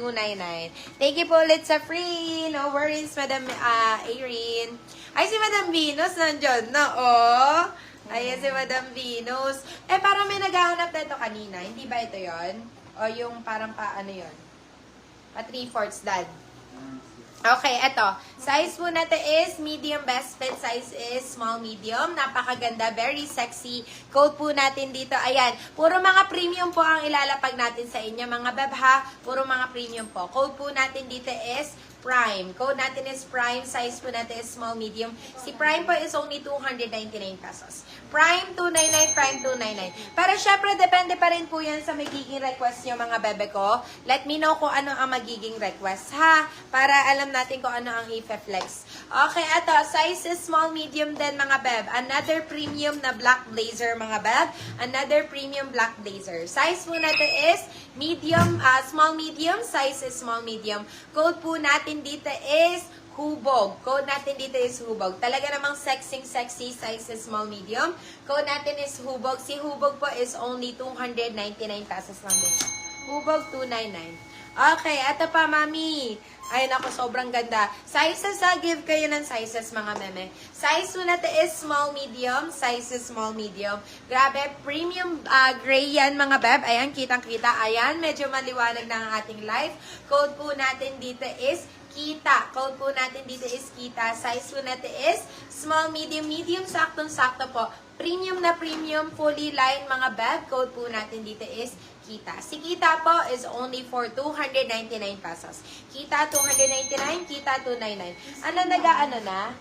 299. Thank you po ulit sa free. No worries, Madam Irene. Ay, si Madam Venus nandyan na, oh. Ayan si Madam Venus. Eh, parang may naghahanap na ito kanina. Hindi ba ito yon? O yung parang ano yon? Pa 3/4 dad. Okay, eto. Size po natin is medium, best fit size is small, medium. Napakaganda, very sexy. Code po natin dito, ayan. Puro mga premium po ang ilalapag natin sa inyo, mga beb ha. Puro mga premium po. Code po natin dito is Prime. Code natin is Prime. Size po natin is small, medium. Si Prime po is only 299 pesos. Prime 299, Prime 299. Pero syempre, depende pa rin po yan sa magiging request nyo, mga bebe ko. Let me know kung ano ang magiging request, ha? Para alam natin kung ano ang i-flex. Okay, eto. Size is small, medium din, mga beb. Another premium na black blazer, mga beb. Another premium black blazer. Size po natin is medium, small, medium. Size is small, medium. Code po natin dito is hubog. Code natin dito is hubog. Talaga namang sexy size is small, medium. Code natin is hubog. Si hubog po is only 299 pesos lang din. Hubog 299. Okay, eto pa, mami. Ayun ako, sobrang ganda. Sizes, give kayo ng sizes, mga meme. Size po natin is small, medium. Size is small, medium. Grabe, premium gray yan, mga beb. Ayan, kitang-kita. Ayan, medyo maliwanag na ang ating live. Code po natin dito is kita. Code po natin dito is kita. Size po natin is small, medium, medium. Saktong-sakto po. Premium na premium, fully line, mga beb. Code po natin dito is kita. Si kita po is only for 299 pesos. Kita 299, kita 299. Ano nag-ano na?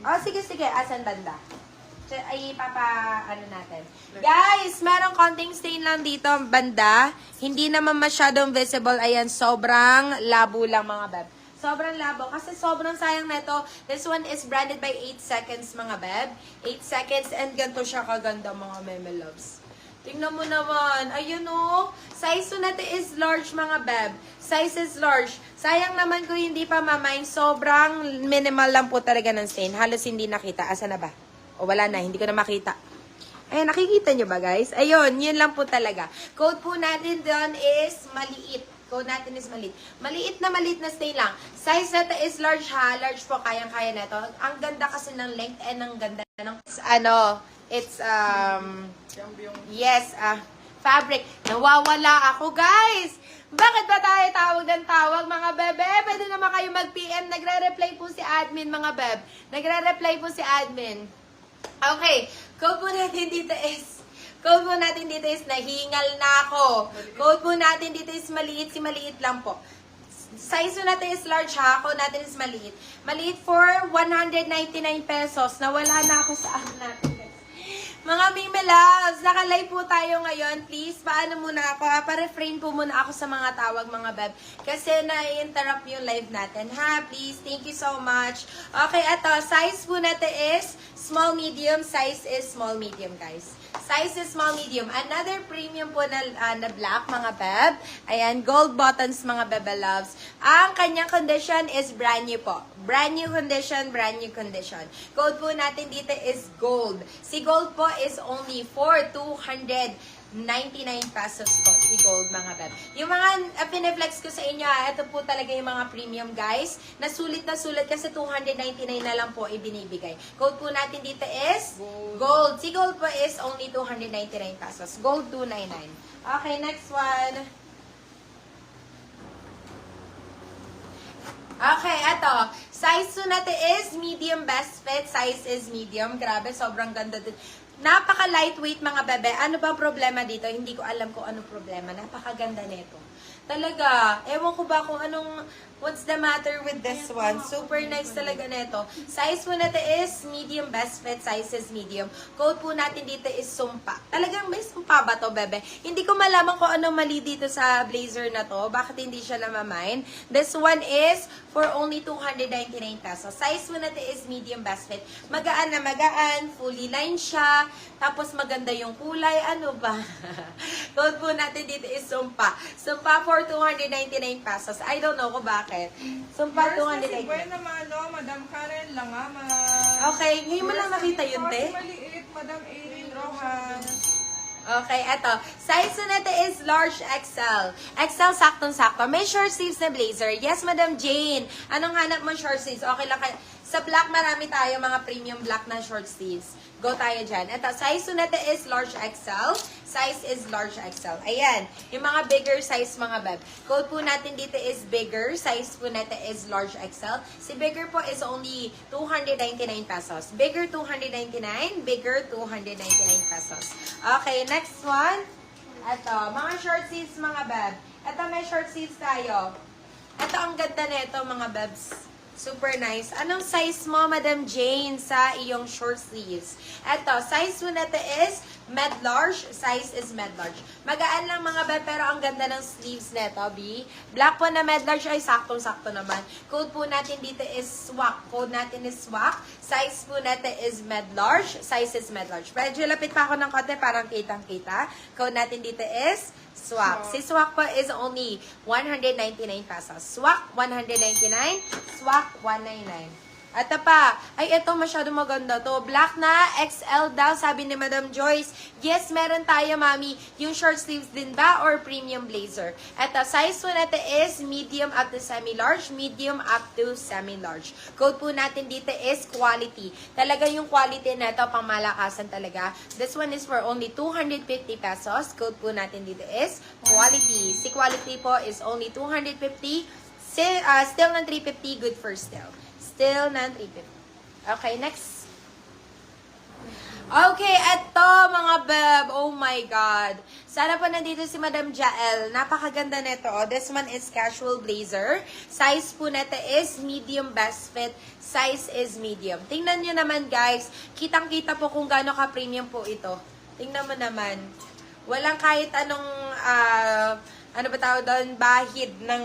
Oh, sige. Asan banda? Ay, ano natin. Guys, merong konting stain lang dito, banda. Hindi naman masyadong visible. Ayan, sobrang labo lang, mga beb. Sobrang labo. Kasi sobrang sayang na ito. This one is branded by 8 seconds, mga beb. 8 seconds and ganito siya kaganda, mga meme loves. Tingnan mo naman. Ayun o. Size po natin is large, mga beb. Size is large. Sayang naman kung hindi pa mamain. Sobrang minimal lang po talaga ng stain. Halos hindi nakita. Asa na ba? O wala na. Hindi ko na makita. Ayun, nakikita nyo ba, guys? Ayun, yun lang po talaga. Code po natin doon is maliit. Code natin is maliit. Maliit na stain lang. Size natin is large, ha? Large po, kayang-kaya na ito. Ang ganda kasi ng length and ang ganda ng... It's, yes, fabric. Nawawala ako, guys! Bakit ba tayo tawag ng tawag, mga bebe? Pwede naman kayo mag-PM. Nagre-reply po si admin, mga beb. Nagre-reply po si admin. Okay, code po natin dito is nahingal na ako. Code po natin dito is maliit. Si maliit lang po. Size po natin is large, ha? Code natin is maliit. Maliit for 199 pesos. Nawala na ako sa app natin. Mga Mime Loves, naka-live po tayo ngayon. Please, paano muna ako? Pa-refrain po muna ako sa mga tawag, mga beb. Kasi na-interrupt yung live natin, ha? Please, thank you so much. Okay, eto. Size po natin is small, medium. Size is small, medium, guys. Size is small, medium. Another premium po na black, mga beb. Ayan, gold buttons, mga bebe loves. Ang kanyang condition is brand new po. Brand new condition, brand new condition. Code po natin dito is gold. Si gold po is only for 299 pesos po. Si gold, mga beb. Yung mga pineflex ko sa inyo, ito po talaga yung mga premium, guys. Na sulit kasi 299 na lang po ibinibigay. Code po natin dito is gold. Si gold po is only 299 pesos. Gold 299. Okay, next one. Okay, eto. Size po natin is medium, best fit. Size is medium. Grabe, sobrang ganda din. Napaka-lightweight, mga bebe. Ano ba problema dito? Hindi ko alam kung ano problema. Napakaganda nito. Talaga. Ewan ko ba kung what's the matter with this one. Super nice talaga nito. Size po natin is medium, best fit. Size is medium. Code po natin dito is sumpa. Talagang may sumpa ba to, bebe? Hindi ko malaman kung anong mali dito sa blazer na to. Bakit hindi siya namamain? This one is for only 299 pesos. Size po natin is medium, best fit. Magaan na magaan. Fully lined siya. Tapos maganda yung kulay. Ano ba? Code po natin dito is sumpa. Sumpa for 299 pesos. I don't know kung bakit. Sumpa 299. Bueno, Madam Karen lang, Okay, ngayon mo lang nakita yun, te? Maliit, Madam Erin Rojas. Okay, eto. Size po natin is large XL. XL, saktong-sakto. May short sleeves na blazer. Yes, Madam Jane. Anong hanap mo short sleeves? Okay lang kayo. Sa black, marami tayo mga premium black na short sleeves. Go tayo dyan. Eto, size po natin is large XL. Size is large XL. Ayan. Yung mga bigger size, mga beb. Code po natin dito is bigger. Size po natin is large XL. Si bigger po is only 299 pesos. Bigger 299. Bigger 299 pesos. Okay, next one. Ito, mga short sleeves, mga beb. Ito, may short sleeves tayo. Ito, ang ganda nito, mga bebs. Super nice. Anong size mo, Madam Jane, sa iyong short sleeves? Ito, size mo natin is med large. Size is med large. Magaan lang, mga beb, pero ang ganda ng sleeves nito, B. Black po na med large ay saktong-sakto naman. Code po natin dito is SWAC. Code natin is SWAC. Size po natin is med large. Size is med large. Medyo lapit pa ako ng konti, parang kitang-kita. Code natin dito is SWAC. Si SWAC po is only 199 pesos. SWAC, 199. SWAC, 199. At pa, ay ito masyado maganda to. Black na, XL daw, sabi ni Madam Joyce. Yes, meron tayo, mami. Yung short sleeves din ba or premium blazer? Ito, size po natin is medium up to semi-large, medium up to semi-large. Code po natin dito is quality. Talaga yung quality na ito, pang malakasan talaga. This one is for only 250 pesos. Code po natin dito is quality. Si quality po is only 250. Still ng 350, good for still. Still ng 350. Okay, next. Okay, eto mga beb. Oh my God. Sana po nandito si Madam Jael. Napakaganda nito. Oh. This one is casual blazer. Size po nito is medium best fit. Size is medium. Tingnan nyo naman guys. Kitang-kita po kung gaano ka-premium po ito. Tingnan mo naman. Walang kahit anong, ano ba tawag doon, bahid ng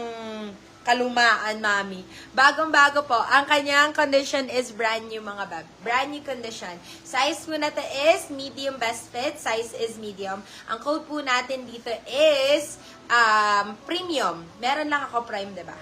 kalumaan, mami. Bagong-bago po. Ang kanyang condition is brand new, mga bab. Brand new condition. Size po natin is medium best fit. Size is medium. Ang code po natin dito is premium. Meron lang ako prime, diba?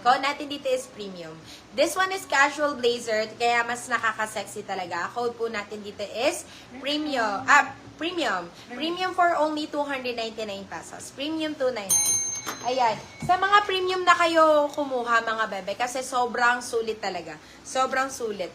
Code natin dito is premium. This one is casual blazer, kaya mas nakaka-sexy talaga. Code po natin dito is premium. Premium. Premium for only 299 pesos. Premium 299. Ayan. Sa mga premium na kayo kumuha, mga bebe, kasi sobrang sulit talaga. Sobrang sulit.